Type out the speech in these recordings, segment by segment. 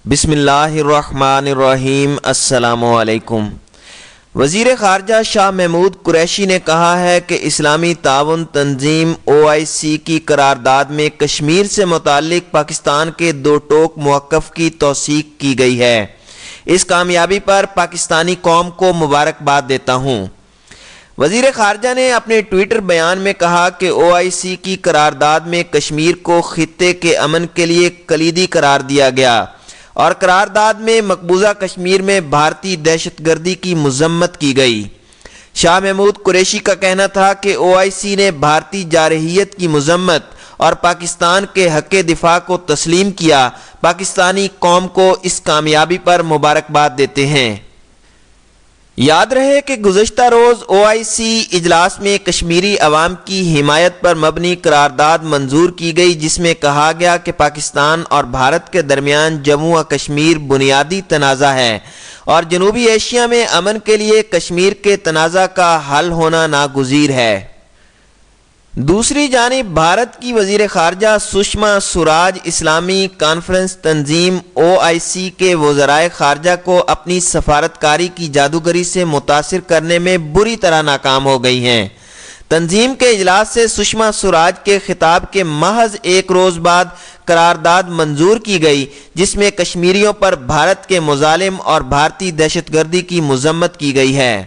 بسم اللہ الرحمن الرحیم۔ السلام علیکم۔ وزیر خارجہ شاہ محمود قریشی نے کہا ہے کہ اسلامی تعاون تنظیم OIC کی قرارداد میں کشمیر سے متعلق پاکستان کے دو ٹوک موقف کی توثیق کی گئی ہے۔ اس کامیابی پر پاکستانی قوم کو مبارکباد دیتا ہوں۔ وزیر خارجہ نے اپنے ٹویٹر بیان میں کہا کہ OIC کی قرارداد میں کشمیر کو خطے کے امن کے لیے کلیدی قرار دیا گیا اور قرارداد میں مقبوضہ کشمیر میں بھارتی دہشت گردی کی مذمت کی گئی۔ شاہ محمود قریشی کا کہنا تھا کہ OIC نے بھارتی جارحیت کی مذمت اور پاکستان کے حق دفاع کو تسلیم کیا۔ پاکستانی قوم کو اس کامیابی پر مبارکباد دیتے ہیں۔ یاد رہے کہ گزشتہ روز OIC اجلاس میں کشمیری عوام کی حمایت پر مبنی قرارداد منظور کی گئی، جس میں کہا گیا کہ پاکستان اور بھارت کے درمیان جموں و کشمیر بنیادی تنازع ہے اور جنوبی ایشیا میں امن کے لیے کشمیر کے تنازع کا حل ہونا ناگزیر ہے۔ دوسری جانب بھارت کی وزیر خارجہ سشما سوراج اسلامی کانفرنس تنظیم OIC کے وزرائے خارجہ کو اپنی سفارتکاری کی جادوگری سے متاثر کرنے میں بری طرح ناکام ہو گئی ہیں۔ تنظیم کے اجلاس سے سشما سوراج کے خطاب کے محض ایک روز بعد قرارداد منظور کی گئی، جس میں کشمیریوں پر بھارت کے مظالم اور بھارتی دہشت گردی کی مذمت کی گئی ہے۔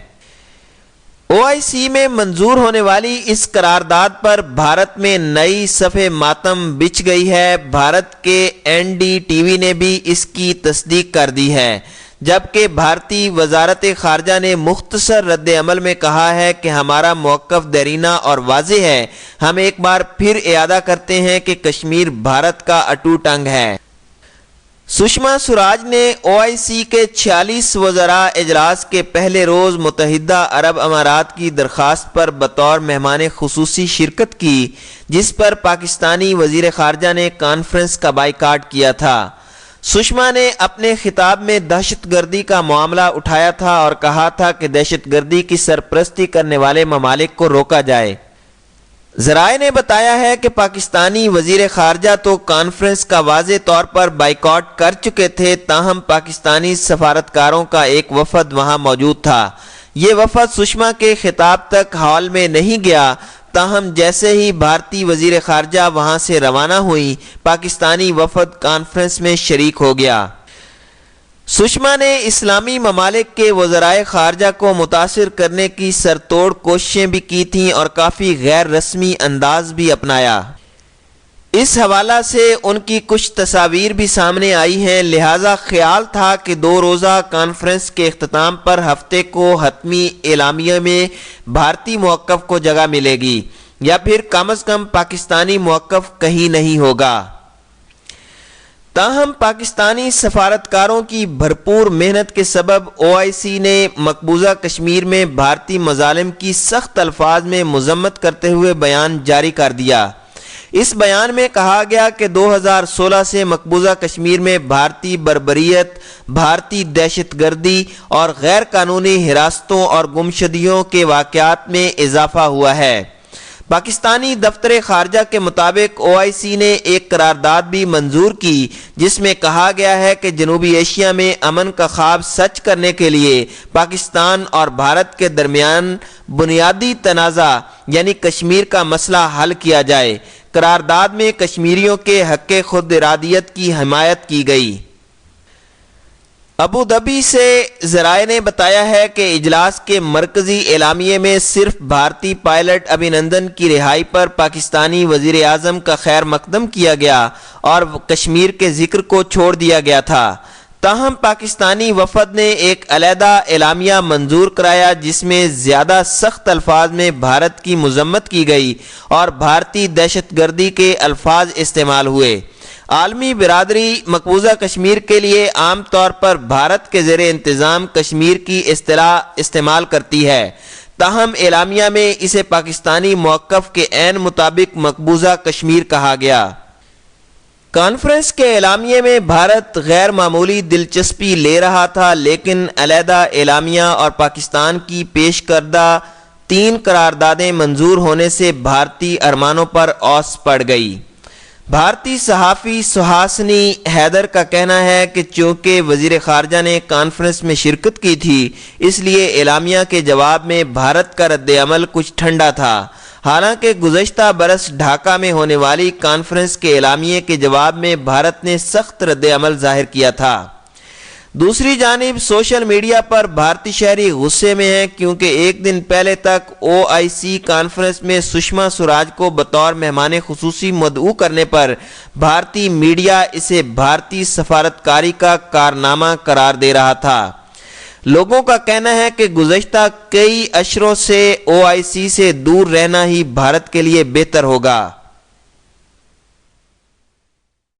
OIC میں منظور ہونے والی اس قرارداد پر بھارت میں نئی صفحہ ماتم بچھ گئی ہے۔ بھارت کے NDTV نے بھی اس کی تصدیق کر دی ہے، جبکہ بھارتی وزارت خارجہ نے مختصر رد عمل میں کہا ہے کہ ہمارا موقف دیرینہ اور واضح ہے۔ ہم ایک بار پھر اعادہ کرتے ہیں کہ کشمیر بھارت کا اٹوٹ انگ ہے۔ سشما سوراج نے OIC کے 46 وزراء اجلاس کے پہلے روز متحدہ عرب امارات کی درخواست پر بطور مہمان خصوصی شرکت کی، جس پر پاکستانی وزیر خارجہ نے کانفرنس کا بائیکاٹ کیا تھا۔ سشما نے اپنے خطاب میں دہشت گردی کا معاملہ اٹھایا تھا اور کہا تھا کہ دہشت گردی کی سرپرستی کرنے والے ممالک کو روکا جائے۔ ذرائع نے بتایا ہے کہ پاکستانی وزیر خارجہ تو کانفرنس کا واضح طور پر بائیکاٹ کر چکے تھے، تاہم پاکستانی سفارتکاروں کا ایک وفد وہاں موجود تھا۔ یہ وفد سشما کے خطاب تک ہال میں نہیں گیا، تاہم جیسے ہی بھارتی وزیر خارجہ وہاں سے روانہ ہوئی، پاکستانی وفد کانفرنس میں شریک ہو گیا۔ سشما نے اسلامی ممالک کے وزرائے خارجہ کو متاثر کرنے کی سرتوڑ کوششیں بھی کی تھیں اور کافی غیر رسمی انداز بھی اپنایا۔ اس حوالہ سے ان کی کچھ تصاویر بھی سامنے آئی ہیں، لہذا خیال تھا کہ 2 روزہ کانفرنس کے اختتام پر ہفتے کو حتمی اعلامیہ میں بھارتی موقف کو جگہ ملے گی، یا پھر کم از کم پاکستانی موقف کہیں نہیں ہوگا۔ تاہم پاکستانی سفارتکاروں کی بھرپور محنت کے سبب OIC نے مقبوضہ کشمیر میں بھارتی مظالم کی سخت الفاظ میں مذمت کرتے ہوئے بیان جاری کر دیا۔ اس بیان میں کہا گیا کہ 2016 سے مقبوضہ کشمیر میں بھارتی بربریت، بھارتی دہشت گردی اور غیر قانونی حراستوں اور گمشدگیوں کے واقعات میں اضافہ ہوا ہے۔ پاکستانی دفتر خارجہ کے مطابق OIC نے ایک قرارداد بھی منظور کی، جس میں کہا گیا ہے کہ جنوبی ایشیا میں امن کا خواب سچ کرنے کے لیے پاکستان اور بھارت کے درمیان بنیادی تنازع یعنی کشمیر کا مسئلہ حل کیا جائے۔ قرارداد میں کشمیریوں کے حق خود ارادیت کی حمایت کی گئی۔ ابو ظبی سے ذرائع نے بتایا ہے کہ اجلاس کے مرکزی اعلامیے میں صرف بھارتی پائلٹ ابھینندن کی رہائی پر پاکستانی وزیر اعظم کا خیر مقدم کیا گیا اور کشمیر کے ذکر کو چھوڑ دیا گیا تھا۔ تاہم پاکستانی وفد نے ایک علیحدہ اعلامیہ منظور کرایا، جس میں زیادہ سخت الفاظ میں بھارت کی مذمت کی گئی اور بھارتی دہشت گردی کے الفاظ استعمال ہوئے۔ عالمی برادری مقبوضہ کشمیر کے لیے عام طور پر بھارت کے زیر انتظام کشمیر کی اصطلاح استعمال کرتی ہے، تاہم اعلامیہ میں اسے پاکستانی موقف کے عین مطابق مقبوضہ کشمیر کہا گیا۔ کانفرنس کے اعلامیے میں بھارت غیر معمولی دلچسپی لے رہا تھا، لیکن علیحدہ اعلامیہ اور پاکستان کی پیش کردہ 3 قراردادیں منظور ہونے سے بھارتی ارمانوں پر اوس پڑ گئی۔ بھارتی صحافی سہاسنی حیدر کا کہنا ہے کہ چونکہ وزیر خارجہ نے کانفرنس میں شرکت کی تھی اس لیے اعلامیہ کے جواب میں بھارت کا رد عمل کچھ ٹھنڈا تھا، حالانکہ گزشتہ برس ڈھاکہ میں ہونے والی کانفرنس کے اعلامیے کے جواب میں بھارت نے سخت رد عمل ظاہر کیا تھا۔ دوسری جانب سوشل میڈیا پر بھارتی شہری غصے میں ہیں کیونکہ ایک دن پہلے تک OIC کانفرنس میں سشما سوراج کو بطور مہمان خصوصی مدعو کرنے پر بھارتی میڈیا اسے بھارتی سفارتکاری کا کارنامہ قرار دے رہا تھا۔ لوگوں کا کہنا ہے کہ گزشتہ کئی اشروں سے OIC سے دور رہنا ہی بھارت کے لیے بہتر ہوگا۔